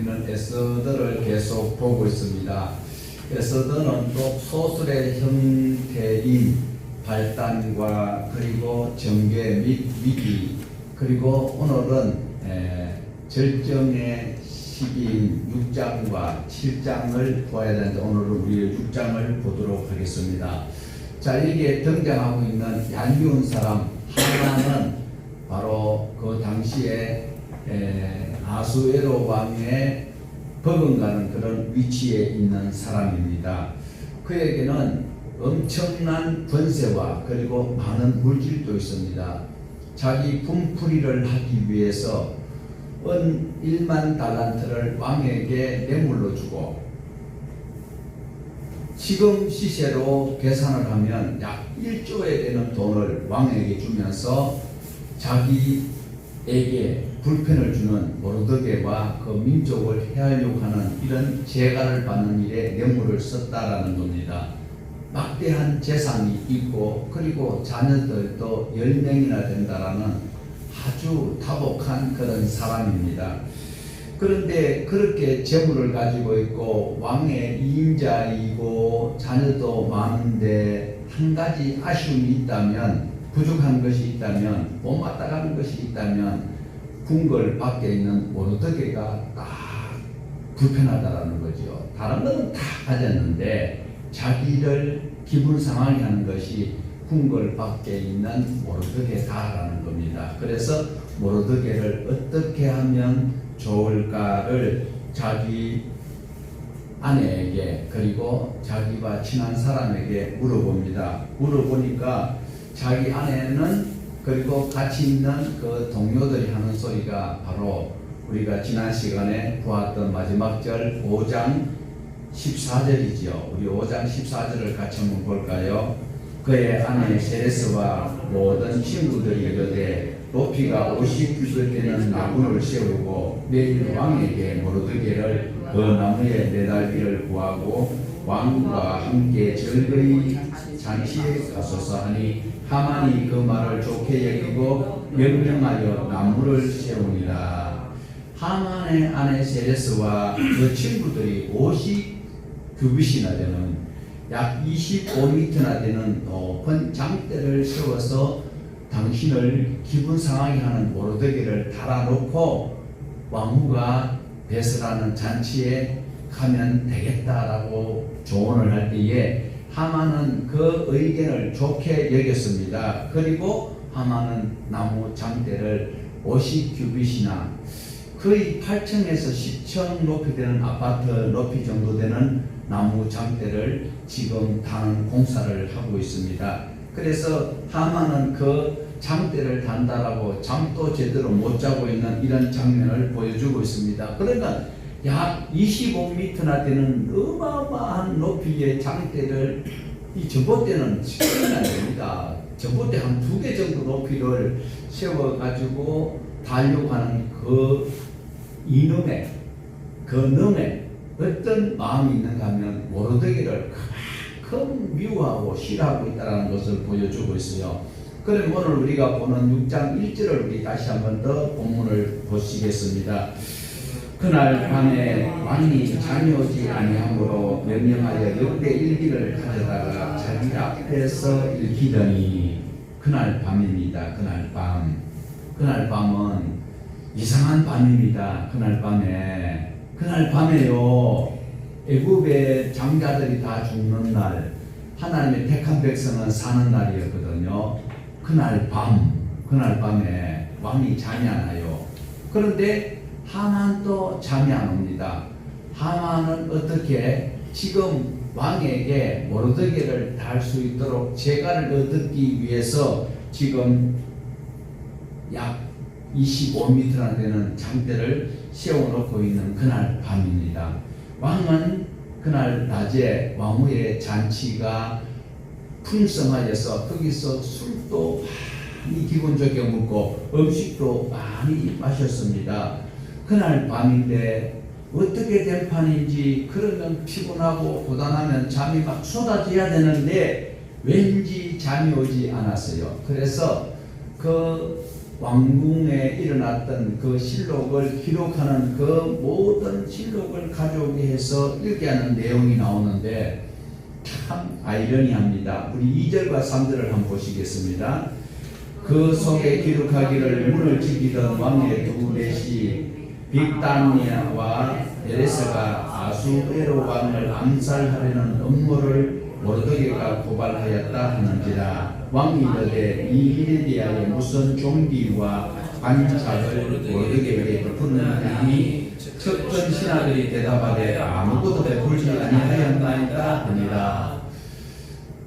우리는 에스더를 계속 보고 있습니다. 에스더는 또 소설의 형태인 발단과 그리고 전개 및 위기, 그리고 오늘은 절정의 시기인 6장과 7장을 보아야 되는데 오늘은 우리 6장을 보도록 하겠습니다. 자, 여기에 등장하고 있는 얄미운 사람 하나는 바로 그 당시에 아수에로 왕의 버금가는 그런 위치에 있는 사람입니다. 그에게는 엄청난 권세와 그리고 많은 물질도 있습니다. 자기 분풀이를 하기 위해서 은 1만 달란트를 왕에게 뇌물로 주고, 지금 시세로 계산을 하면 약 1조에 되는 돈을 왕에게 주면서 자기에게 불편을 주는 모르드게와 그 민족을 해하려고 하는 이런 재가를 받는 일에 뇌물을 썼다라는 겁니다. 막대한 재산이 있고 그리고 자녀들도 10명이나 된다라는 아주 다복한 그런 사람입니다. 그런데 그렇게 재물을 가지고 있고 왕의 2인자이고 자녀도 많은데 한 가지 아쉬움이 있다면, 부족한 것이 있다면, 못마땅 가는 것이 있다면 궁궐 밖에 있는 모르드게가 딱 불편하다라는 거죠. 다른 것은 다 가졌는데 자기를 기분 상하게 하는 것이 궁궐 밖에 있는 모르드게다라는 겁니다. 그래서 모르드게를 어떻게 하면 좋을까를 자기 아내에게 그리고 자기와 친한 사람에게 물어봅니다. 물어보니까 자기 아내는 그리고 같이 있는 그 동료들이 하는 소리가 바로 우리가 지난 시간에 보았던 마지막 절 5장 14절이죠. 우리 5장 14절을 같이 한번 볼까요? 그의 아내 세레스와 모든 친구들이 이르되 높이가 50규빗 되는 나무를 세우고 매일 왕에게 모르드게를 그 나무에 매달기를 구하고 왕과 함께 즐거이 잔치에 가소서 하니 하만이 그 말을 좋게 여기고 명령하여 나무를 세우니라. 하만의 아내 세레스와 그 친구들이 50규빗이나 되는 약 25m나 되는 높은 장대를 세워서 당신을 기분 상하게 하는 모르드게를 달아놓고 왕후가 배설하는 잔치에 가면 되겠다라고 조언을 할 때에 하만은 그 의견을 좋게 여겼습니다. 그리고 하만은 나무 장대를 50규빗이나 거의 8층에서 10층 높이 되는 아파트 높이 정도 되는 나무 장대를 지금 단 공사를 하고 있습니다. 그래서 하만은 그 장대를 단다라고 잠도 제대로 못 자고 있는 이런 장면을 보여주고 있습니다. 그러니까 약 25m나 되는 어마어마한 높이의 장대를, 이 전봇대는 시간이 안 됩니다. 전봇대 한 2개 정도 높이를 세워가지고 달려가는 그 이놈의 그 놈의 어떤 마음이 있는가 하면 모르드게를 그만큼 미워하고 싫어하고 있다는 것을 보여주고 있어요. 그럼 오늘 우리가 보는 6장 1절을 우리 다시 한번 더 본문을 보시겠습니다. 그날 밤에 왕이 잠이 오지 아니함으로 명령하여 역대 일기를 가져다가 자기 앞에서 읽히더니, 그날 밤입니다. 그날 밤은 이상한 밤입니다. 그날 밤에요, 애굽의 장자들이 다 죽는 날, 하나님의 택한 백성은 사는 날이었거든요. 그날 밤에 왕이 잠이 안 와요. 그런데 하만도 잠이 안 옵니다. 하만은 어떻게 지금 왕에게 모르드게를 달 수 있도록 재가를 얻기 위해서 지금 약 25m나 되는 장대를 세워놓고 있는 그날 밤입니다. 왕은 그날 낮에 왕후의 잔치가 풍성하여서 거기서 술도 많이 기분 좋게 먹고 음식도 많이 마셨습니다. 그날 밤인데 어떻게 된 판인지, 그러면 피곤하고 고단하면 잠이 막 쏟아져야 되는데 왠지 잠이 오지 않았어요. 그래서 그 왕궁에 일어났던 그 실록을 기록하는 그 모든 실록을 가져오게 해서 읽게 하는 내용이 나오는데 참 아이러니합니다. 우리 2절과 3절을 한번 보시겠습니다. 그 속에 기록하기를 문을 지키던 왕의 두 넷이 빅다니아와 데레스가 아수에로 왕을 암살하려는 음모를 모르드게가 고발하였다 하는지라. 왕이 이르되 이 일에 대하여 무슨 종기와 관작을 모르드게에게 베푸느니 측근 신하들이 대답하되 아무것도 베풀지 아니하였나이다 하니라.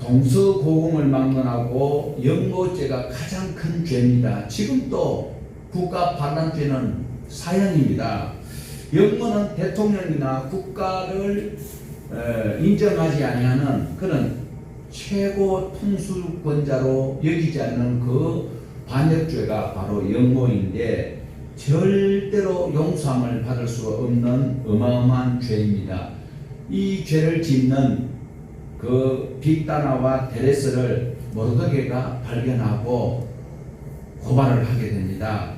동서고금을 막론하고 영모죄가 가장 큰 죄입니다. 지금도 국가 반란죄는 사형입니다. 영모는 대통령이나 국가를 인정하지 아니하는 그런 최고 통수권자로 여기지 않는 그 반역죄가 바로 영모인데 절대로 용서함을 받을 수 없는 어마어마한 죄입니다. 이 죄를 짓는 그 빅다나와 데레스를 모르드게가 발견하고 고발을 하게 됩니다.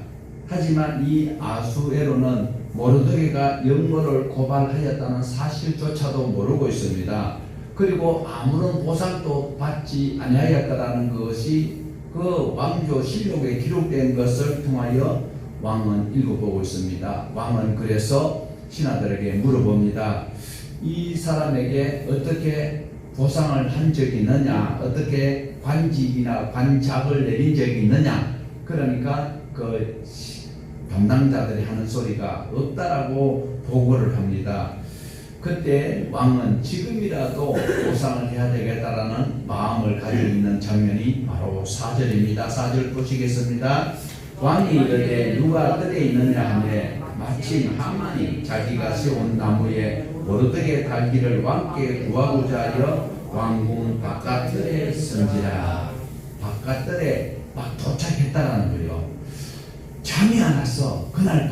하지만 이 아수에로는 모르드게가 영모를 고발하였다는 사실조차도 모르고 있습니다. 그리고 아무런 보상도 받지 아니하였다라는 것이 그 왕조 실록에 기록된 것을 통하여 왕은 읽어보고 있습니다. 왕은 그래서 신하들에게 물어봅니다. 이 사람에게 어떻게 보상을 한 적이 있느냐, 어떻게 관직이나 관작을 내린 적이 있느냐. 그러니까 그 담당자들이 하는 소리가 없다라고 보고를 합니다. 그때 왕은 지금이라도 보상을 해야 되겠다라는 마음을 가지고 있는 장면이 바로 4절입니다. 4절 보시겠습니다. 왕이 이르되 누가 뜰에 있느냐 하매 마침 하만이 자기가 세운 나무에 모르드게 달기를 왕께 구하고자 하여 왕궁 바깥뜰에 있은지라. 바깥뜰에 막 도착했다라는 거예요. 잠이 안 왔어. 그날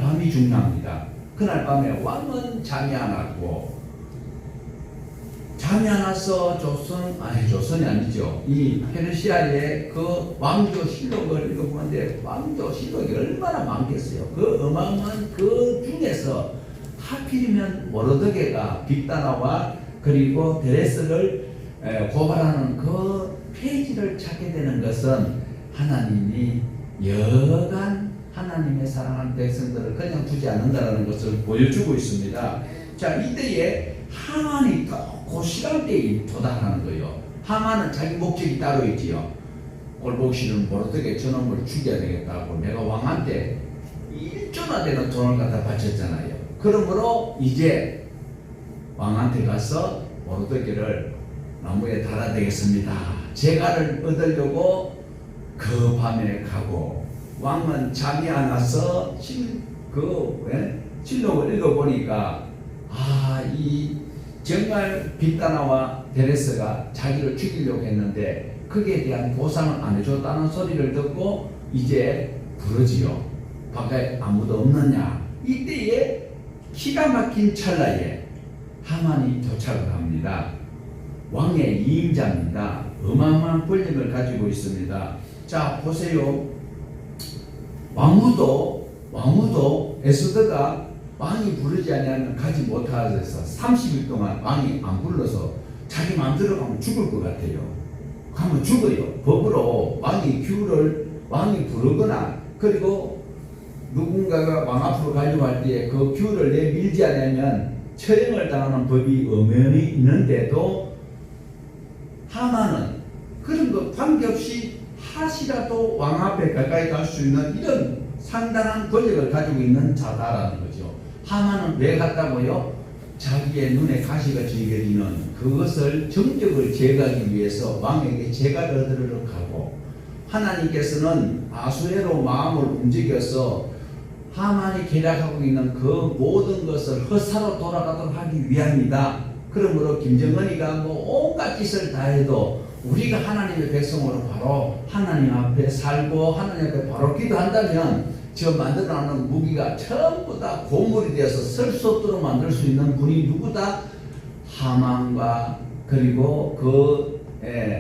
밤이 중요합니다. 그날 밤에 왕은 잠이 안 왔고, 잠이 안 와서 조선이 아니죠. 이 페르시아의 그 왕조 실록을 읽어보는데 왕조 실록이 얼마나 많겠어요. 그 어마어마한 그 중에서 하필이면 모르드게가 빅다나와 그리고 데레스를 고발하는 그 페이지를 찾게 되는 것은 하나님이 여간 하나님의 사랑하는 백성들을 그냥 두지 않는다는 것을 보여주고 있습니다. 자, 이때에 하만이 그 시간대에 도달하는 거예요. 하만은 자기 목적이 따로 있지요. 꼴보기 싫은 모르드게 저놈을 죽여야 되겠다고 내가 왕한테 1조나 되는 돈을 갖다 바쳤잖아요. 그러므로 이제 왕한테 가서 모르드게를 나무에 달아야 되겠습니다. 재갈을 얻으려고 그 밤에 가고, 왕은 잠이 안 와서 실록을 읽어보니까 이 정말 빅다나와 데레스가 자기를 죽이려고 했는데 그에 대한 보상을 안 해줬다는 소리를 듣고 이제 부르지요. 바깥에 아무도 없느냐. 이때에 기가 막힌 찰나에 하만이 도착을 합니다. 왕의 2인자입니다. 어마어마한 권력을 가지고 있습니다. 자, 보세요. 왕후도 에스더가 왕이 부르지 아니하면 가지 못하여서 30일 동안 왕이 안 불러서 자기 마음대로 가면 죽을 것 같아요. 가면 죽어요. 법으로 왕이 부르거나 그리고 누군가가 왕 앞으로 가려고 할 때 그 규를 내밀지 않으면 처형을 당하는 법이 엄연히 있는데도 하만은 그런 것 관계없이 하시라도 왕 앞에 가까이 갈 수 있는 이런 상당한 권력을 가지고 있는 자다라는 거죠. 하만은 왜 갔다고요? 자기의 눈에 가시가 지게되는 그것을 정적을 제거하기 위해서 왕에게 재갈을 얻으러 가고, 하나님께서는 아수에로 마음을 움직여서 하만이 계략하고 있는 그 모든 것을 허사로 돌아가도록 하기 위함이다. 그러므로 김정은이가 온갖 짓을 다 해도 우리가 하나님의 백성으로 바로 하나님 앞에 살고 하나님 앞에 바로 기도한다면 저 만들어놓는 무기가 전부 다 고물이 되어서 설 수 없도록 만들 수 있는 분이 누구다? 하만과 그리고 그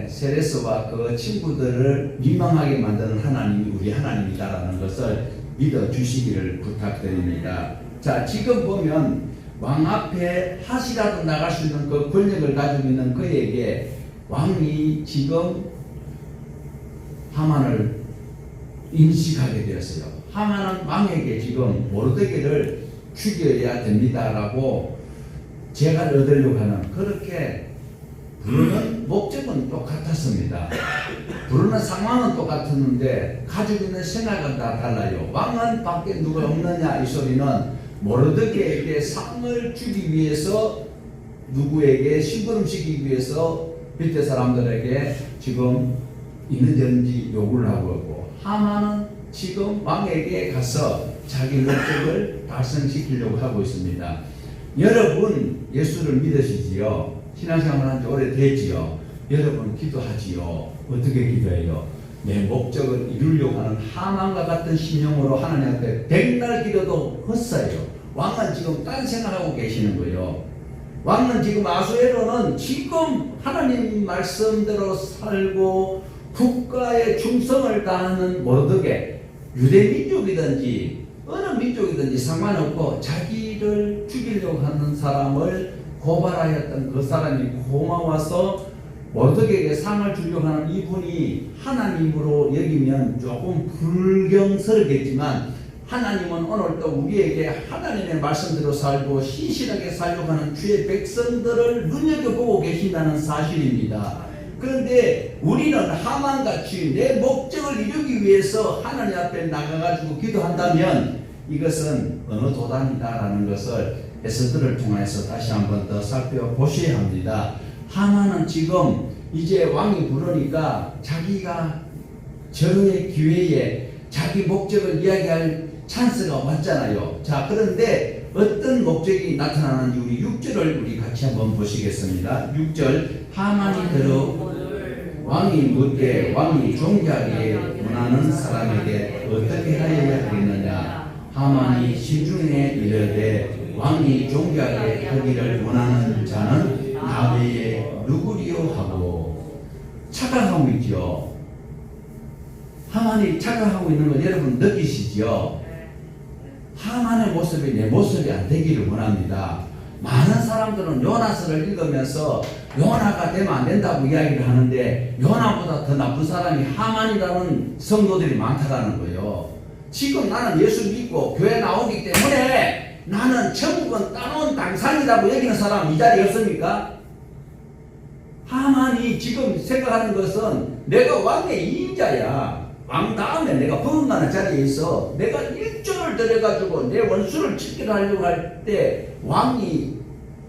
세레스와 그 친구들을 민망하게 만드는 하나님이 우리 하나님이다라는 것을 믿어 주시기를 부탁드립니다. 자, 지금 보면 왕 앞에 하시라도 나갈 수 있는 그 권력을 가지고 있는 그에게 왕이 지금 하만을 인식하게 되었어요. 하만은 왕에게 지금 모르드게를 죽여야 됩니다라고 제가를 얻으려고 하는, 그렇게 부르는 목적은 똑같았습니다. 부르는 상황은 똑같았는데 가지고 있는 생각은 다 달라요. 왕은 밖에 누가 없느냐, 이 소리는 모르드게에게 상을 주기 위해서, 누구에게 심부름시키기 위해서 밑에 사람들에게 지금 있는지 요구를 하고 있고, 하만은 지금 왕에게 가서 자기 목적을 달성시키려고 하고 있습니다. 여러분 예수를 믿으시지요? 신앙생활을 한 지 오래됐지요? 여러분 기도하지요? 어떻게 기도해요? 내 목적을 이루려고 하는 하만과 같은 심령으로 하나님 앞에 백날 기도도 헛사요. 왕은 지금 딴 생각하고 계시는 거예요. 왕은 지금 아수에로는 지금 하나님 말씀대로 살고 국가의 충성을 다하는 모르드게, 유대 민족이든지 어느 민족이든지 상관없고 자기를 죽이려고 하는 사람을 고발하였던 그 사람이 고마워서 모르드게에게 상을 주려고 하는 이분이 하나님으로 여기면 조금 불경스럽겠지만, 하나님은 오늘 또 우리에게 하나님의 말씀대로 살고 신실하게 살려고 하는 주의 백성들을 눈여겨보고 계신다는 사실입니다. 그런데 우리는 하만같이 내 목적을 이루기 위해서 하나님 앞에 나가가지고 기도한다면 이것은 어느 도단이다라는 것을 에스더를 통해서 다시 한번 더 살펴보셔야 합니다. 하만은 지금 이제 왕이 부르니까 자기가 절호의 기회에 자기 목적을 이야기할 찬스가 왔잖아요. 자, 그런데 어떤 목적이 나타나는지 우리 6절을 우리 같이 한번 보시겠습니다. 6절, 하만이 들어 왕이 묻되 왕이 존귀하게 원하는 사람에게 어떻게 하여야 하겠느냐. 하만이 심중에 이르되 왕이 존귀하게 하기를 원하는 자는 나 외에 누구리요 하고 착각하고 있죠. 하만이 착각하고 있는 걸 여러분 느끼시죠? 하만의 모습이 내 모습이 안 되기를 원합니다. 많은 사람들은 요나서를 읽으면서 요나가 되면 안 된다고 이야기를 하는데, 요나보다 더 나쁜 사람이 하만이라는 성도들이 많다라는 거예요. 지금 나는 예수 믿고 교회 나오기 때문에 나는 천국은 따놓은 당산이라고 여기는 사람 이 자리에 없습니까? 하만이 지금 생각하는 것은 내가 왕의 이인자야. 왕 다음에 내가 버금가는 자리에 있어. 내가 1조를 들여가지고 내 원수를 칠결하려고 할 때 왕이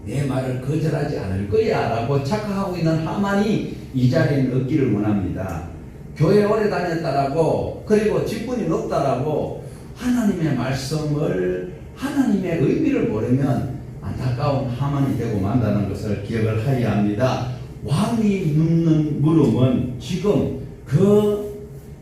내 말을 거절하지 않을 거야 라고 착각하고 있는 하만이 이 자리에 얻기를 원합니다. 교회 오래 다녔다라고, 그리고 직분이 높다라고 하나님의 말씀을, 하나님의 의미를 모르면 안타까운 하만이 되고 만다는 것을 기억을 하여야 합니다. 왕이 묻는 물음은 지금 그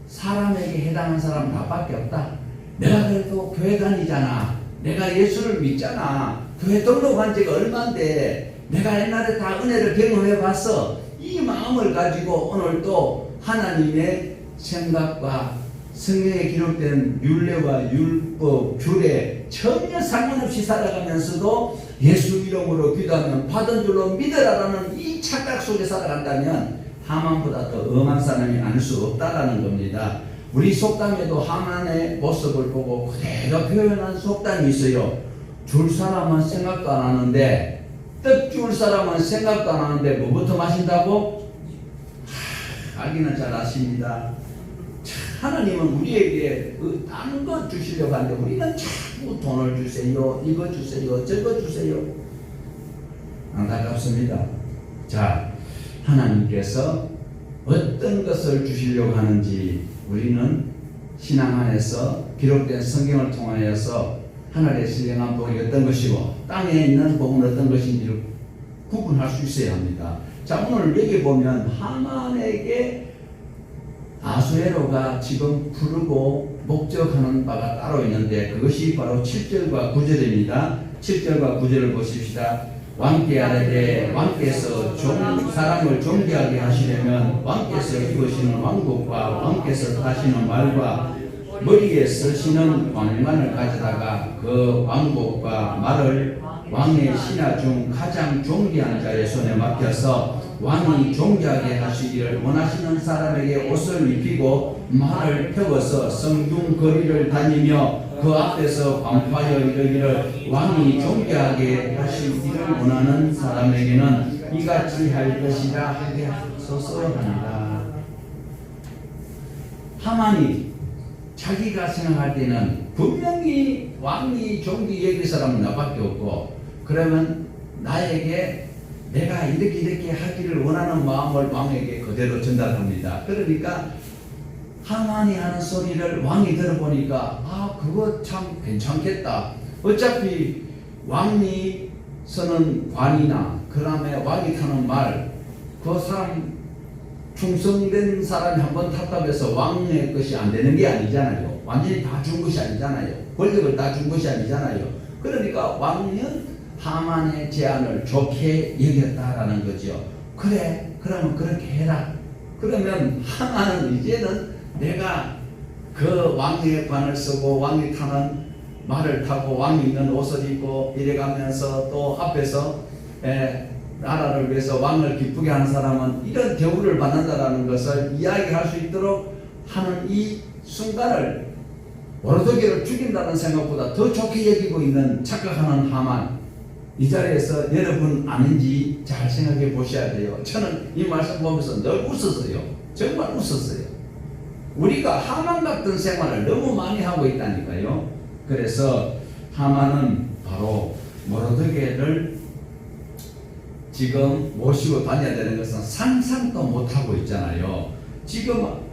사람에게 해당한 사람 나밖에 없다. 내가 그래도 교회 다니잖아. 내가 예수를 믿잖아. 교회 등록한 지가 얼만데 내가 옛날에 다 은혜를 경험해 봤어. 이 마음을 가지고 오늘 또 하나님의 생각과 성경에 기록된 율례와 율법, 규례 전혀 상관없이 살아가면서도 예수 이름으로 기도하면 받은 줄로 믿으라라는 이 착각 속에 살아간다면 하만보다 더 엄한 사람이 아닐 수 없다라는 겁니다. 우리 속담에도 하만의 모습을 보고 그대로 표현한 속담이 있어요. 줄 사람은 생각도 안 하는데, 떡 줄 사람은 생각도 안 하는데 뭐부터 마신다고? 알기는 잘 아십니다. 하나님은 우리에게 다른 것 주시려고 하는데 우리는 자꾸 돈을 주세요, 이거 주세요, 저거 주세요. 안타깝습니다. 자, 하나님께서 어떤 것을 주시려고 하는지 우리는 신앙 안에서 기록된 성경을 통하여서 하늘의 신령한 복이 어떤 것이고 땅에 있는 복은 어떤 것인지를 구분할 수 있어야 합니다. 자, 오늘 여기 보면 하만에게 아수에로가 지금 부르고 목적하는 바가 따로 있는데 그것이 바로 7절과 9절입니다. 7절과 9절을 보십시다. 왕께 아뢰되 왕께서 사람을 존귀하게 하시려면 왕께서 입으시는 왕복과 왕께서 타시는 말과 머리에 쓰시는 왕관을 가져다가 그 왕복과 말을 왕의 신하 중 가장 존귀한 자의 손에 맡겨서 왕이 존귀하게 하시기를 원하시는 사람에게 옷을 입히고 말을 펴고서 성중 거리를 다니며 그 앞에서 반파하여 이르기를 왕이 존귀하게 하시기를 원하는 사람에게는 이같이 할 것이라 하게 하소서 합니다. 하만이 자기가 생각할 때는 분명히 왕이 존귀 여길 사람은 나밖에 없고, 그러면 나에게 내가 이렇게 하기를 원하는 마음을 왕에게 그대로 전달합니다. 그러니까 하만이 하는 소리를 왕이 들어보니까 그거 참 괜찮겠다. 어차피 왕이 서는 관이나 그 다음에 왕이 타는 말, 그 사람 충성된 사람이 한번 탔다고 해서 왕의 것이 안 되는 게 아니잖아요. 완전히 다 준 것이 아니잖아요. 권력을 다 준 것이 아니잖아요. 그러니까 왕은 하만의 제안을 좋게 여겼다라는 거죠. 그래, 그러면 그렇게 해라. 그러면 하만은 이제는 내가 그 왕의 관을 쓰고 왕이 타는 말을 타고 왕이 있는 옷을 입고 이래가면서 또 앞에서 나라를 위해서 왕을 기쁘게 하는 사람은 이런 대우를 받는다라는 것을 이야기할 수 있도록 하는 이 순간을 모르드게를 죽인다는 생각보다 더 좋게 여기고 있는 착각하는 하만, 이 자리에서 여러분 아는지 잘 생각해 보셔야 돼요. 저는 이 말씀 보면서 늘 웃었어요. 정말 웃었어요. 우리가 하만 같은 생활을 너무 많이 하고 있다니까요. 그래서 하만은 바로 모르드게를 지금 모시고 다녀야 되는 것은 상상도 못하고 있잖아요. 지금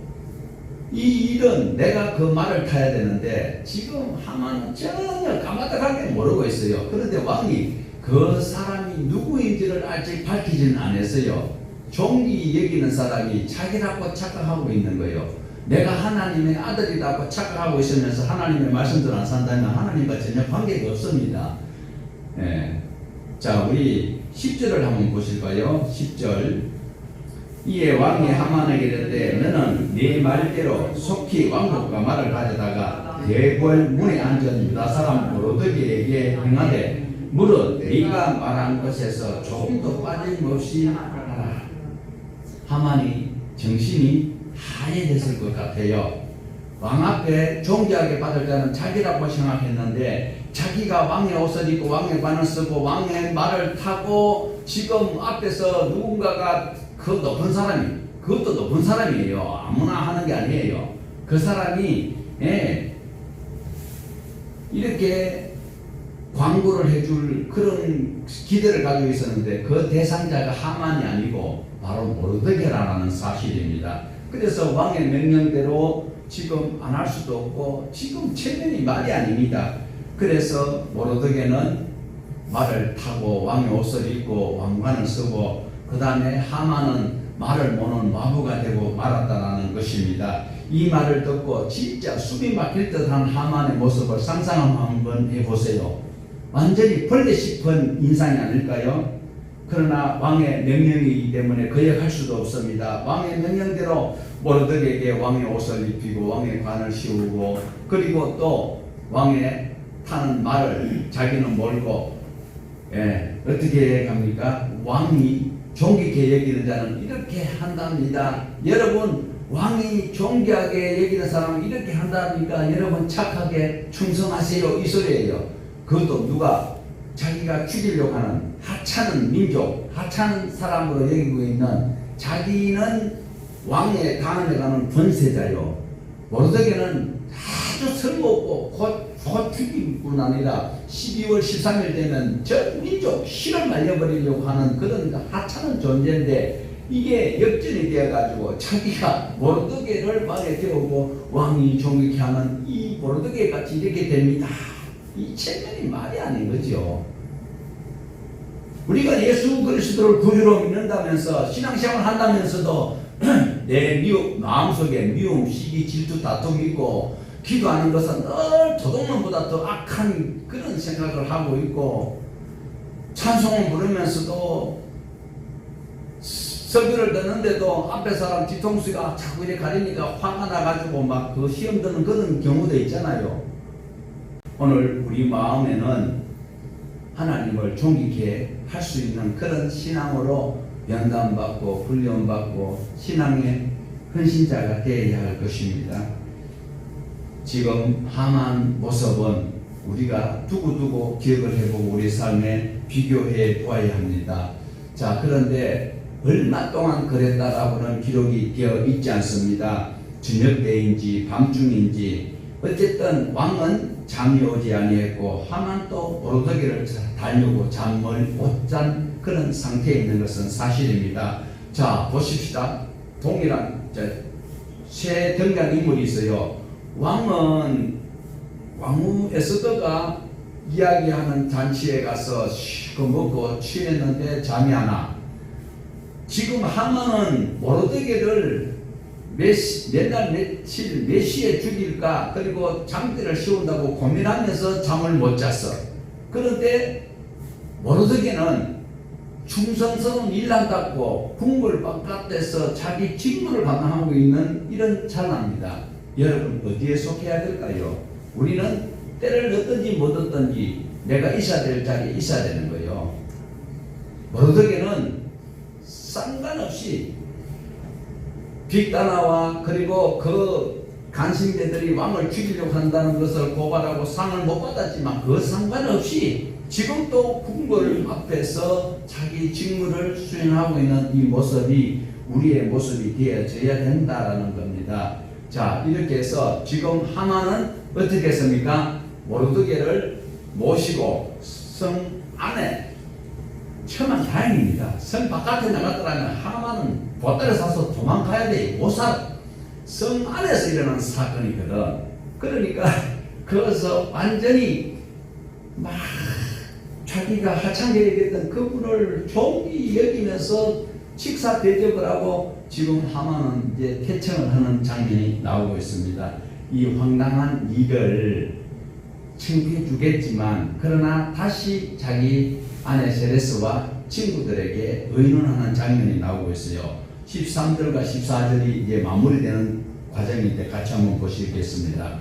이 일은 내가 그 말을 타야 되는데 지금 하만은 전혀 까마득하게 모르고 있어요. 그런데 왕이 그 사람이 누구인지를 아직 밝히지는 않았어요. 종기 여기는 사람이 자기라고 착각하고 있는 거예요. 내가 하나님의 아들이라고 착각하고 있으면서 하나님의 말씀대로 안 산다면 하나님과 전혀 관계가 없습니다. 자, 우리 10절을 한번 보실까요? 10절. 이에 왕이 하만에게 이르되 너는 네 말대로 속히 왕복과 말을 가져다가 대궐 문에 앉은 유다 사람 모르드게에게 행하되 무릇 네가 말한 것에서 조금도 빠짐없이 하라. 하만이 정신이 하얘졌을 것 같아요. 왕 앞에 존귀하게 받을 자는 자기라고 생각했는데 자기가 왕의 옷을 입고 왕의 관을 쓰고 왕의 말을 타고 지금 앞에서 누군가가 그 높은 사람이, 그것도 높은 사람이에요. 아무나 하는 게 아니에요. 그 사람이 이렇게 광고를 해줄 그런 기대를 가지고 있었는데 그 대상자가 하만이 아니고 바로 모르드게라는 사실입니다. 그래서 왕의 명령대로 지금 안 할 수도 없고 지금 체면이 말이 아닙니다. 그래서 모르드게는 말을 타고 왕의 옷을 입고 왕관을 쓰고 그 다음에 하만은 말을 모는 마부가 되고 말았다라는 것입니다. 이 말을 듣고 진짜 숨이 막힐 듯한 하만의 모습을 상상 한번 해보세요. 완전히 벌레 씹은 인상이 아닐까요? 그러나 왕의 명령이기 때문에 거역할 수도 없습니다. 왕의 명령대로 모르드게에게 왕의 옷을 입히고 왕의 관을 씌우고 그리고 또 왕의 타는 말을 자기는 몰고 어떻게 합니까? 왕이 존귀케 여기는 자는 이렇게 한답니다. 여러분, 왕이 존귀하게 여기는 사람은 이렇게 한답니까? 여러분 착하게 충성하세요, 이 소리예요. 그것도 누가 자기가 죽이려고 하는 하찮은 민족, 하찮은 사람으로 여기고 있는 자기는 왕의 강함에 가는 권세자요. 모르드게는 아주 쓸모없고 곧 죽일 뿐 아니라 12월 13일 되면 전 민족 실을 말려버리려고 하는 그런 하찮은 존재인데 이게 역전이 되어가지고 자기가 모르드게를 왕에 태우고 왕이 존귀케 하는 이 모르드게 같이 이렇게 됩니다. 이 체면이 말이 아닌 거죠. 우리가 예수 그리스도를 구주로 믿는다면서 신앙생활을 한다면서도 내 마음속에 미움, 시기, 질투, 다툼이 있고 기도하는 것은 늘 도둑놈보다 더 악한 그런 생각을 하고 있고 찬송을 부르면서도 설교를 듣는데도 앞에 사람 뒤통수가 자꾸 이렇게 가리니까 화가 나가지고 막 그 시험 드는 그런 경우도 있잖아요. 오늘 우리 마음에는 하나님을 존귀케 할 수 있는 그런 신앙으로 연단받고 훈련받고 신앙의 헌신자가 되어야 할 것입니다. 지금 하만 모습은 우리가 두고두고 기억을 해보고 우리 삶에 비교해 보아야 합니다. 자, 그런데 얼마 동안 그랬다라고는 기록이 되어 있지 않습니다. 저녁 때인지 밤중인지 어쨌든 왕은 잠이 오지 아니했고 하만도 오르더기를 달려고 잠을 못 잔 그런 상태에 있는 것은 사실입니다. 자, 보십시다. 동일한 세 등장인물이 있어요. 왕은 왕후 에스더가 이야기하는 잔치에 가서 그 먹고 취했는데 잠이 안 와. 지금 하만은 모르드게를 몇 날 며칠 몇 시에 죽일까 그리고 장대를 씌운다고 고민하면서 잠을 못 잤어. 그런데 모르드게는 충성스러운 일한답고 궁궐 바깥에서 자기 직무를 감당하고 있는 이런 찰나입니다. 여러분 어디에 속해야 될까요? 우리는 때를 얻든지 못 얻든지 내가 있어야 될 자리에 있어야 되는 거예요. 모르드게는 상관없이 빅다나와 그리고 그 간신배들이 왕을 죽이려고 한다는 것을 고발하고 상을 못 받았지만 그 상관없이 지금도 궁궐 앞에서 자기 직무를 수행하고 있는 이 모습이 우리의 모습이 되어져야 된다라는 겁니다. 자, 이렇게 해서 지금 하만은 어떻게 했습니까? 모르드게를 모시고 성 안에 천만 다행입니다. 성 바깥에 나갔더라면 하만은 보따리 사서 도망가야 돼. 못 살아. 성 안에서 일어난 사건이거든. 그러니까 거기서 완전히 막 자기가 하찮게 얘기했던 그분을 존귀 여기면서 식사 대접을 하고 지금 하만은 이제 퇴청을 하는 장면이 나오고 있습니다. 이 황당한 일을 창피해 주겠지만 그러나 다시 자기 아내 세레스와 친구들에게 의논하는 장면이 나오고 있어요. 13절과 14절이 이제 마무리되는 과정인데 같이 한번 보시겠습니다.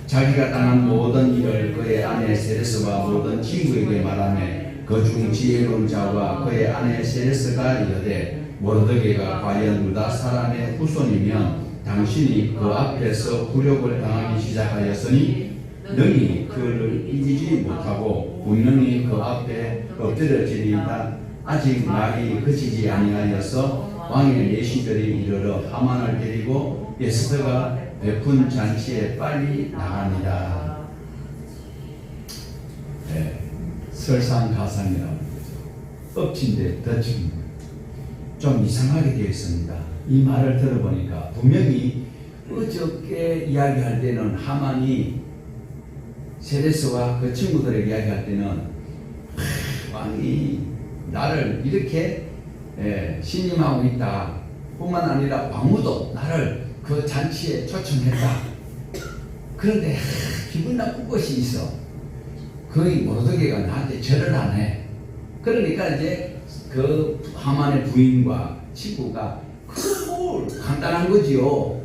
자기가 당한 모든 일을 그의 아내 세레스와 모든 친구에게 말하며 그중 지혜로운 자와 그의 아내 세레스가 이르되 모르드게가 과연 유다 사람의 후손이면 당신이 그 앞에서 굴욕을 당하기 시작하였으니 능히 그를 이기지 못하고 분명히 그 앞에 엎드려지리이다. 아직 말이 그치지 아니하여서 왕의 내시들이 이르러 하만을 데리고 에스더가 베푼 잔치에 빨리 나갑니다. 네, 설상가상이라고 그러죠. 엎친데 덧친 좀 이상하게 되어 있습니다. 이 말을 들어보니까 분명히 어저께 이야기할 때는 하만이 세레스와 그 친구들에게 이야기할 때는 왕이 나를 이렇게 신임하고 있다 뿐만 아니라 왕후도 나를 그 잔치에 초청했다. 그런데 기분 나쁜 것이 있어. 거의 모르드게가 나한테 절을 안 해. 그러니까 이제 그 하만의 부인과 친구가 그 간단한 거지요.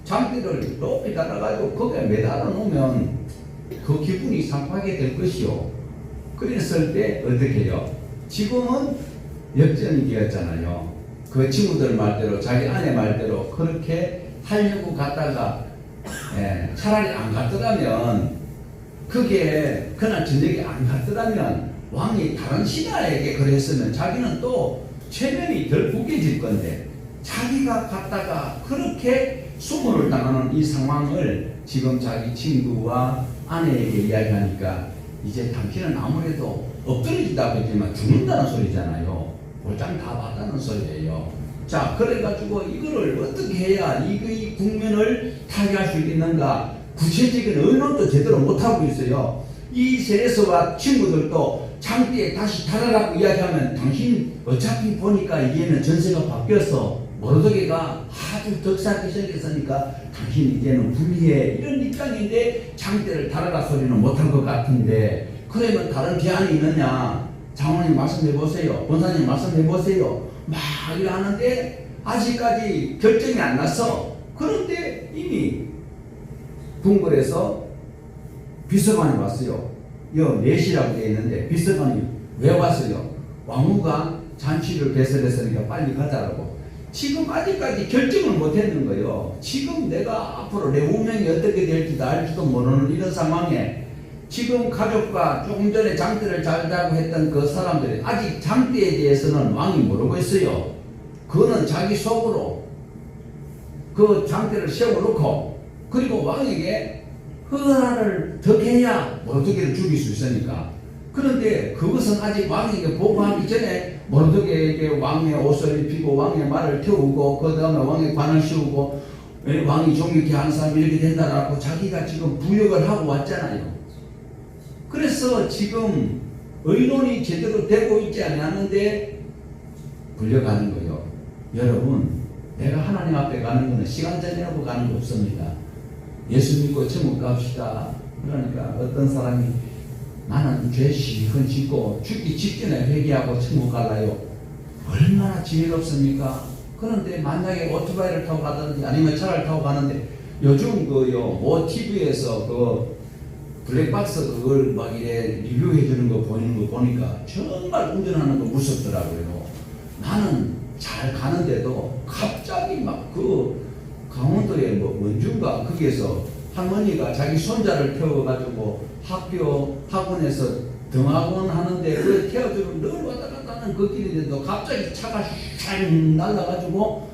장비를 높이 달아가지고 거기에 매달아 놓으면 그 기분이 상하게 될 것이요. 그랬을 때 어떻게 해요? 지금은 역전이 되었잖아요. 그 친구들 말대로 자기 아내 말대로 그렇게 하려고 갔다가 차라리 안 갔더라면 그게 그날 저녁에 안 갔더라면 왕이 다른 신하에게 그랬으면 자기는 또 체면이 덜 구겨질 건데 자기가 갔다가 그렇게 수모를 당하는 이 상황을 지금 자기 친구와 아내에게 이야기하니까 이제 당신은 아무래도 엎드려진다고 했지만 죽는다는 소리잖아요. 볼장 다 봤다는 소리예요. 자, 그래가지고 이거를 어떻게 해야 이 국면을 타개할 수 있겠는가? 구체적인 의논도 제대로 못하고 있어요. 이 세레스와 친구들도 장비에 다시 달아라고 이야기하면 당신 어차피 보니까 이제는 전세가 바뀌어서 모르드게가 아주 덕사하기 시작했으니까 당신 이제는 불리해 이런 입장인데 장대를 달아라 소리는 못한 것 같은데 그러면 다른 대안이 있느냐? 장로님 말씀해 보세요. 권사님 말씀해 보세요. 막 이러 하는데 아직까지 결정이 안 났어. 그런데 이미 궁궐에서 비서관이 왔어요. 여 4시라고 되어 있는데 비서관이 왜 왔어요? 왕후가 잔치를 배설했으니까 빨리 가자라고. 지금 아직까지 결정을 못 했는 거예요. 지금 내가 앞으로 내 운명이 어떻게 될지도 알지도 모르는 이런 상황에 지금 가족과 조금 전에 장대를 잘 자고 했던 그 사람들이 아직 장대에 대해서는 왕이 모르고 있어요. 그거는 자기 속으로 그 장대를 세워놓고 그리고 왕에게 허락을 덕해야 모르드게를 죽일 수 있으니까. 그런데 그것은 아직 왕에게 보고하기 전에 모르드게에게 왕의 옷을 입히고 왕의 말을 태우고 그 다음에 왕의 관을 씌우고 왕이 존경케 하는 사람이 이렇게 된다라고 자기가 지금 부역을 하고 왔잖아요. 그래서 지금 의논이 제대로 되고 있지 않았는데 불려가는 거예요. 여러분, 내가 하나님 앞에 가는 것은 시간 정해놓고 가는 거 없습니다. 예수 믿고 천국 갑시다. 그러니까 어떤 사람이 나는 죄 실컷 짓고 죽기 직전에 회개하고 천국 갈라요. 얼마나 지혜롭습니까? 그런데 만약에 오토바이를 타고 가든지 아니면 차를 타고 가는데 요즘 뭐 TV에서 블랙박스 그걸 막 이래 리뷰해 주는 거 보이는 거 보니까 정말 운전하는 거 무섭더라고요. 나는 잘 가는데도 갑자기 막 강원도에 원주인가 거기에서 할머니가 자기 손자를 태워가지고 학원에서 등하원 하는데 그 태워주고 늘 왔다 갔다 하는 그 길인데도 갑자기 차가 샥 날라가지고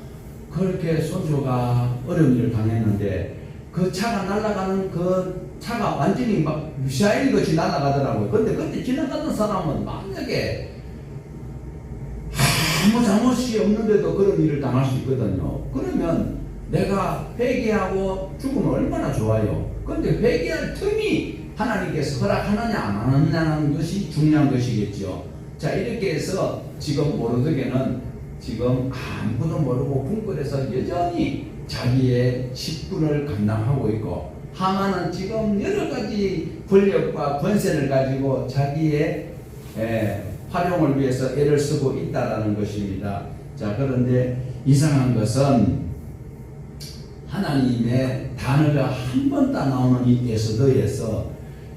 그렇게 손주가 어려운 일을 당했는데 그 차가 날아가는 그 차가 완전히 막 미사일 같이 날아가더라고요. 근데 그때 지나가던 사람은 만약에 아무 잘못이 없는데도 그런 일을 당할 수 있거든요. 그러면 내가 회개하고 죽으면 얼마나 좋아요. 그런데 회개할 틈이 하나님께서 허락하느냐 안 하느냐는 것이 중요한 것이겠죠. 자, 이렇게 해서 지금 모르드게는 지금 아무것도 모르고 궁궐에서 여전히 자기의 직분을 감당하고 있고 하만은 지금 여러 가지 권력과 권세를 가지고 자기의 활용을 위해서 애를 쓰고 있다라는 것입니다. 자, 그런데 이상한 것은 하나님의 단어가 한 번 딱 나오는 이 에스더에서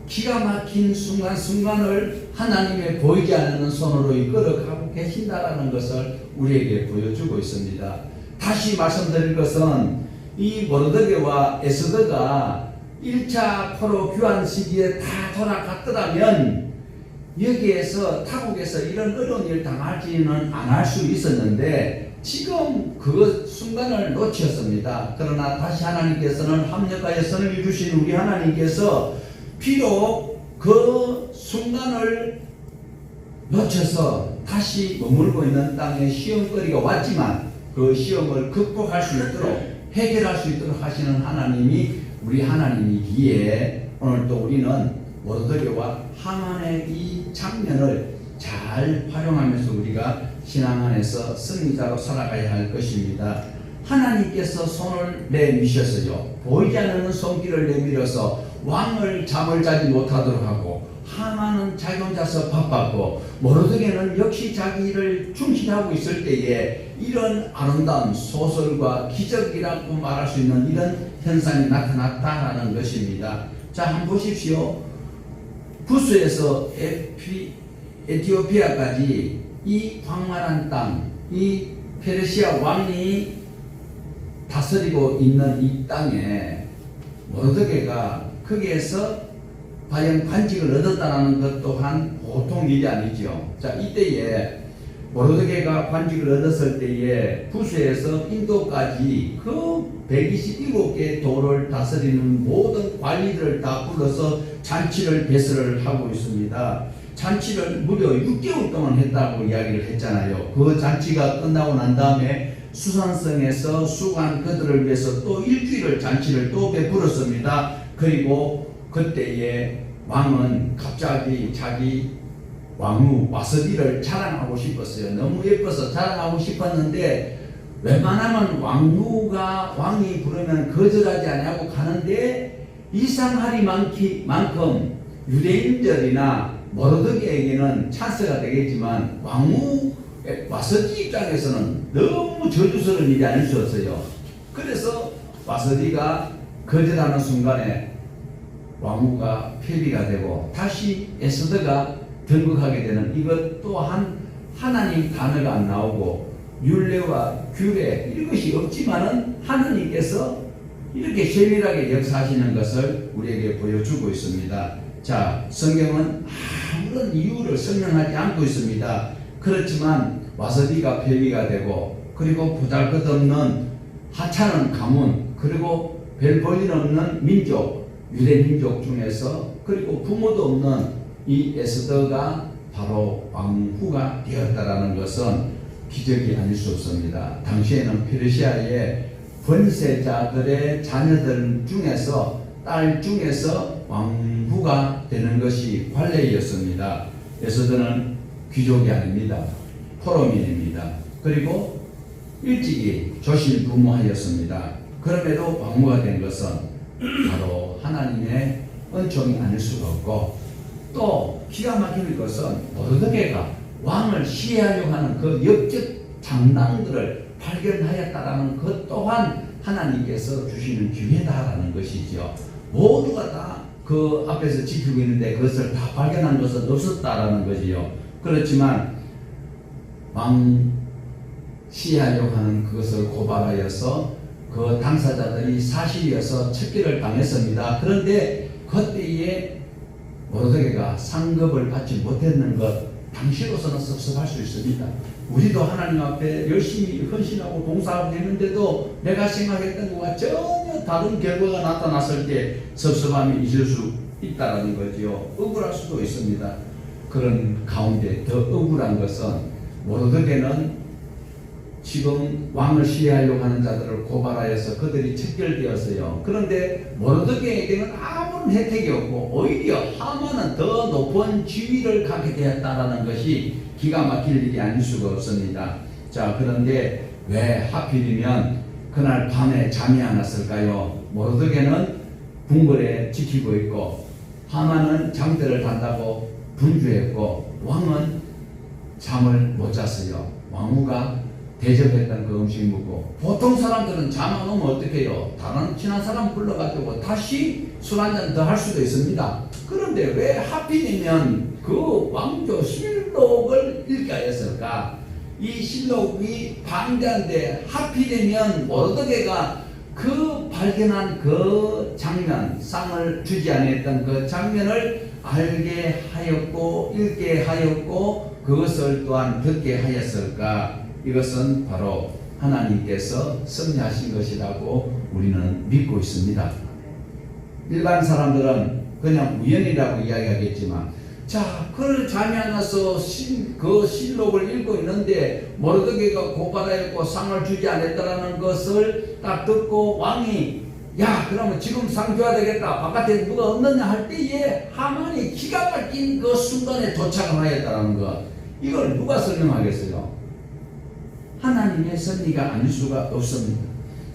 기가 막힌 순간순간을 하나님의 보이지 않는 손으로 이끌어가고 계신다라는 것을 우리에게 보여주고 있습니다. 다시 말씀드릴 것은 이 모르드게와 에스더가 1차 포로 교환 시기에 다 돌아갔더라면 여기에서 타국에서 이런 어려운 일을 당하지는 않을 수 있었는데 지금 그 순간을 놓쳤습니다. 그러나 다시 하나님께서는 합력하여 선을 주신 우리 하나님께서 비록 그 순간을 놓쳐서 다시 머물고 있는 땅에 시험거리가 왔지만 그 시험을 극복할 수 있도록 해결할 수 있도록 하시는 하나님이 우리 하나님이기에 오늘 또 우리는 모르드게와 하만의 이 장면을 잘 활용하면서 우리가 신앙 안에서 승리자로 살아가야 할 것입니다. 하나님께서 손을 내미셨어요. 보이지 않는 손길을 내밀어서 왕을 잠을 자지 못하도록 하고 하만은 자기 혼자서 바빴고 모르드게는 역시 자기 일을 충실하고 있을 때에 이런 아름다운 소설과 기적이라고 말할 수 있는 이런 현상이 나타났다는 것입니다. 자, 한번 보십시오. 구스에서 에티오피아까지 이 광활한 땅, 이 페르시아 왕이 다스리고 있는 이 땅에 모르드게가 거기에서 과연 관직을 얻었다는 것 또한 보통 일이 아니죠. 자, 이때에 모르드게가 관직을 얻었을 때에 구스에서 인도까지 그 127개의 도를 다스리는 모든 관리들을 다 불러서 잔치를 배설을 하고 있습니다. 잔치를 무려 6개월 동안 했다고 이야기를 했잖아요. 그 잔치가 끝나고 난 다음에 수산성에서 수고한 그들을 위해서 또 일주일을 잔치를 또 베풀었습니다. 그리고 그때에 왕은 갑자기 자기 왕후 와서비를 자랑하고 싶었어요. 너무 예뻐서 자랑하고 싶었는데 웬만하면 왕이 부르면 거절하지 않냐고 가는데 이상하리만큼 유대인들이나 모르드게에게는 찬스가 되겠지만 왕후 와서디 입장에서는 너무 저주스러운 일이 아닐 수 없어요. 그래서 와서디가 거절하는 순간에 왕후가 폐비가 되고 다시 에스더가 등극하게 되는, 이것 또한 하나님 단어가 안 나오고 율례와 규례 이것이 없지만은 하나님께서 이렇게 세밀하게 역사하시는 것을 우리에게 보여주고 있습니다. 자, 성경은 아무런 이유를 설명하지 않고 있습니다. 그렇지만 와서디가 폐위가 되고, 그리고 보잘것없는 하찮은 가문, 그리고 별 볼일 없는 민족, 유대 민족 중에서, 그리고 부모도 없는 이 에스더가 바로 왕후가 되었다라는 것은 기적이 아닐 수 없습니다. 당시에는 페르시아의 권세자들의 자녀들 중에서, 딸 중에서 왕후가 되는 것이 관례였습니다. 에스더는 귀족이 아닙니다. 포로민입니다. 그리고 일찍이 조실부모하였습니다. 그럼에도 왕후가 된 것은 바로 하나님의 은총이 아닐 수가 없고, 또 기가 막히는 것은 모르드게가 왕을 시해하려고 하는 그 역적 장난들을 발견하였다라는 것 또한 하나님께서 주시는 기회다라는 것이죠. 모두가 다 그 앞에서 지키고 있는데 그것을 다 발견한 것은 없었다라는 거지요. 그렇지만 왕 시해하려고 하는 그것을 고발하여서 그 당사자들이 사실이어서 척결을 당했습니다. 그런데 그때에 모르드게가 상급을 받지 못했는 것, 당시로서는 섭섭할 수 있습니다. 우리도 하나님 앞에 열심히 헌신하고 봉사하고 했는데도 내가 생각했던 것과 전혀 다른 결과가 나타났을 때 섭섭함이 있을 수 있다는 거죠. 억울할 수도 있습니다. 그런 가운데 더 억울한 것은 모르드게는 지금 왕을 시해하려고 하는 자들을 고발하여서 그들이 척결되었어요. 그런데 모르드게에게는 아무런 혜택이 없고 오히려 하만은 더 높은 지위를 갖게 되었다는 것이 기가 막힐 일이 아닐 수가 없습니다. 자, 그런데 왜 하필이면 그날 밤에 잠이 안 왔을까요? 모르드게는 궁궐에 지키고 있고 하만은 장대를 단다고 분주했고 왕은 잠을 못 잤어요. 왕후가 대접했던 그 음식 먹고, 보통 사람들은 잠 안 오면 어떻게 해요? 다른 친한 사람 불러가지고 다시 술 한잔 더 할 수도 있습니다. 그런데 왜 하필이면 그 왕조 실록을 읽게 하였을까? 이 실록이 방대한데 하필이면 모르드게가 그 발견한 그 장면, 상을 주지 않았던 그 장면을 알게 하였고 읽게 하였고 그것을 또한 듣게 하였을까? 이것은 바로 하나님께서 섭리하신 것이라고 우리는 믿고 있습니다. 일반 사람들은 그냥 우연이라고 이야기하겠지만, 자, 그걸 잠이 안 와서 그 실록을 읽고 있는데 모르드게가 고발하였고 상을 주지 않았다라는 것을 딱 듣고 왕이 야, 그러면 지금 상 줘야 되겠다, 바깥에 누가 없느냐 할 때에 하만이 기가 막힌 그 순간에 도착을 하였다는 것, 이걸 누가 설명하겠어요? 하나님의 섭리가 아닐 수가 없습니다.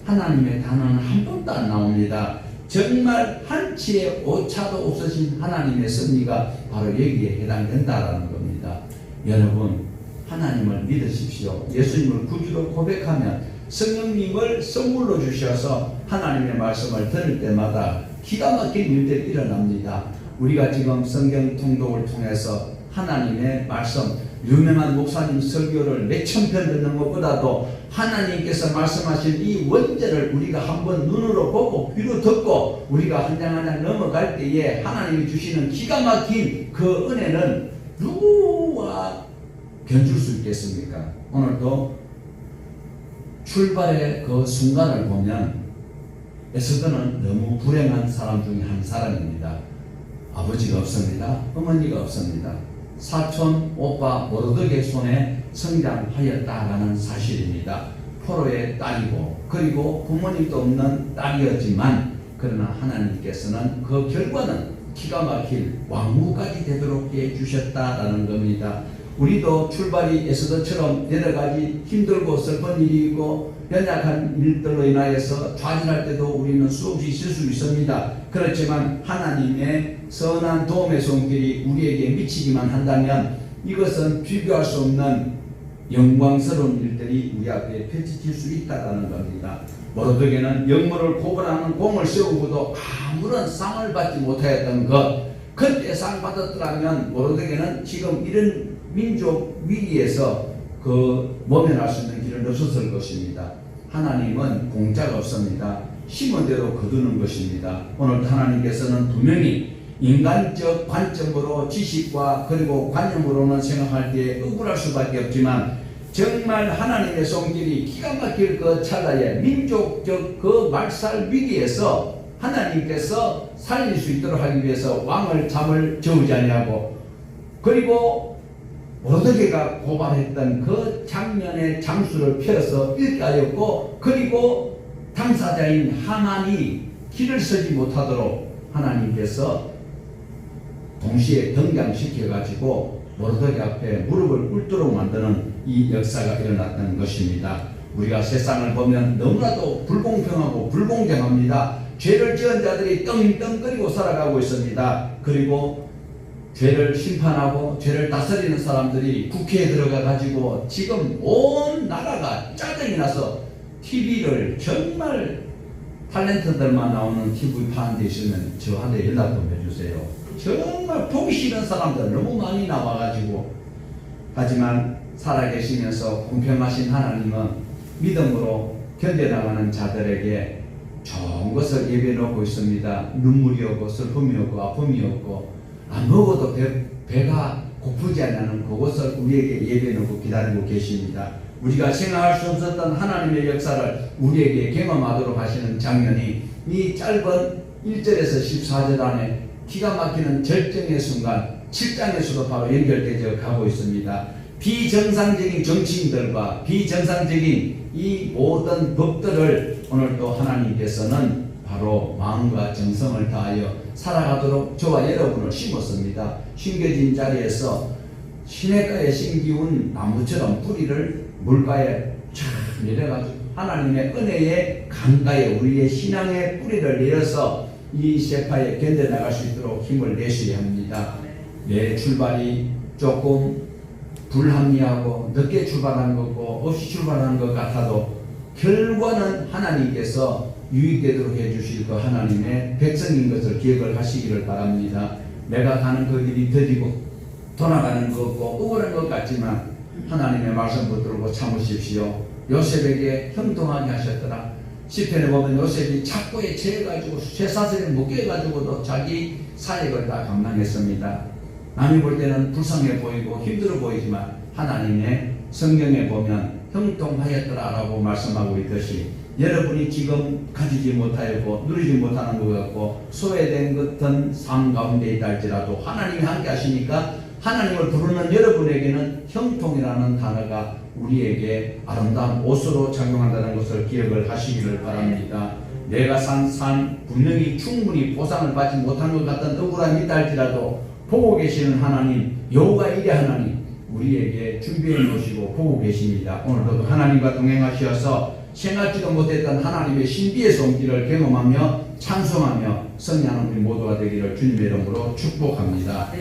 하나님의 단어는 한 번도 안 나옵니다. 정말 한치의 오차도 없으신 하나님의 섭리가 바로 여기에 해당된다라는 겁니다. 여러분, 하나님을 믿으십시오. 예수님을 구주로 고백하면 성령님을 선물로 주셔서 하나님의 말씀을 들을 때마다 기가 막힌 일들이 일어납니다. 우리가 지금 성경 통독을 통해서 하나님의 말씀, 유명한 목사님 설교를 몇천 편 듣는 것보다도 하나님께서 말씀하신 이 원죄를 우리가 한번 눈으로 보고 귀로 듣고 우리가 한 장 한 장 넘어갈 때에 하나님이 주시는 기가 막힌 그 은혜는 누구와 견줄 수 있겠습니까? 오늘도 출발의 그 순간을 보면 에스더는 너무 불행한 사람 중에 한 사람입니다. 아버지가 없습니다. 어머니가 없습니다. 사촌 오빠 모르드게 손에 성장하였다라는 사실입니다. 포로의 딸이고 그리고 부모님도 없는 딸이었지만 그러나 하나님께서는 그 결과는 기가 막힐 왕후까지 되도록 해주셨다라는 겁니다. 우리도 출발이 에스더처럼 여러 가지 힘들고 슬픈 일이 있고 연약한 일들로 인하여서 좌절할 때도 우리는 수없이 있을 수 있습니다. 그렇지만 하나님의 선한 도움의 손길이 우리에게 미치기만 한다면 이것은 비교할 수 없는 영광스러운 일들이 우리 앞에 펼쳐질 수 있다는 겁니다. 모르드게는 영모를 고발하는 공을 세우고도 아무런 상을 받지 못하였던 것, 그때 상 받았더라면 모르드게는 지금 이런 민족 위기에서 모면할 수 있는 길은 없었을 것입니다. 하나님은 공짜가 없습니다. 심은 대로 거두는 것입니다. 오늘 하나님께서는 분명히 인간적 관점으로 지식과 그리고 관념으로는 생각할 때 억울할 수밖에 없지만 정말 하나님의 손길이 기가 막힐 그 찰나에 민족적 그 말살 위기에서 하나님께서 살릴 수 있도록 하기 위해서 왕을 잠을 재우지 아니하고 그리고 모르드게가 고발했던 그 장면의 장수를 펴서 일가였고 그리고 당사자인 하만이 길을 서지 못하도록 하나님께서 동시에 등장시켜 가지고 모르드게 앞에 무릎을 꿇도록 만드는 이 역사가 일어났던 것입니다. 우리가 세상을 보면 너무나도 불공평하고 불공정합니다. 죄를 지은 자들이 떵떵거리고 살아가고 있습니다. 그리고 죄를 심판하고 죄를 다스리는 사람들이 국회에 들어가 가지고 지금 온 나라가 짜증이 나서 TV를 정말 탤런트들만 나오는 TV 파는 데 있으면 저한테 연락 좀 해주세요. 정말 보기 싫은 사람들 너무 많이 나와가지고 하지만 살아계시면서 공평하신 하나님은 믿음으로 견뎌나가는 자들에게 좋은 것을 예배해 놓고 있습니다. 눈물이 없고 슬픔이 없고 아픔이 없고 안 먹어도 배가 고프지 않는 그것을 우리에게 예배해 놓고 기다리고 계십니다. 우리가 생각할 수 없었던 하나님의 역사를 우리에게 경험하도록 하시는 장면이 이 짧은 1절에서 14절 안에 기가 막히는 절정의 순간 7장에서도 바로 연결되어 가고 있습니다. 비정상적인 정치인들과 비정상적인 이 모든 법들을 오늘도 하나님께서는 바로 마음과 정성을 다하여 살아가도록 저와 여러분을 심었습니다. 심겨진 자리에서 시냇가에 심기운 나무처럼 뿌리를 물가에 쫙 내려가지고 하나님의 은혜의 강가에 우리의 신앙의 뿌리를 내려서 이 세파에 견뎌나갈 수 있도록 힘을 내셔야 합니다. 내 출발이 조금 불합리하고 늦게 출발한 거고 없이 출발한 것 같아도 결과는 하나님께서 유익되도록 해주실 그 하나님의 백성인 것을 기억을 하시기를 바랍니다. 내가 가는 그 길이 더디고 돌아가는 것 같고 억울한 것 같지만 하나님의 말씀 붙들고 참으십시오. 요셉에게 형통하게 하셨더라. 시편에 보면 요셉이 착고에 채해가지고 쇠사슬에 묶여가지고도 자기 사역을 다 감당했습니다. 남이 볼 때는 불쌍해 보이고 힘들어 보이지만 하나님의 성경에 보면 형통하였더라라고 말씀하고 있듯이 여러분이 지금 가지지 못하였고 누리지 못하는 것 같고 소외된 것은 삶 가운데 있다 할지라도 하나님이 함께 하시니까 하나님을 부르는 여러분에게는 형통이라는 단어가 우리에게 아름다운 옷으로 작용한다는 것을 기억을 하시기를 바랍니다. 내가 산 삶 분명히 충분히 보상을 받지 못한 것 같은 억울함이 있다 할지라도 보고 계시는 하나님, 여호와 일의 하나님 우리에게 준비해 놓으시고 보고 계십니다. 오늘도 하나님과 동행하셔서 생각지도 못했던 하나님의 신비의 손길을 경험하며 찬송하며 승리하는 우리 모두가 되기를 주님의 이름으로 축복합니다.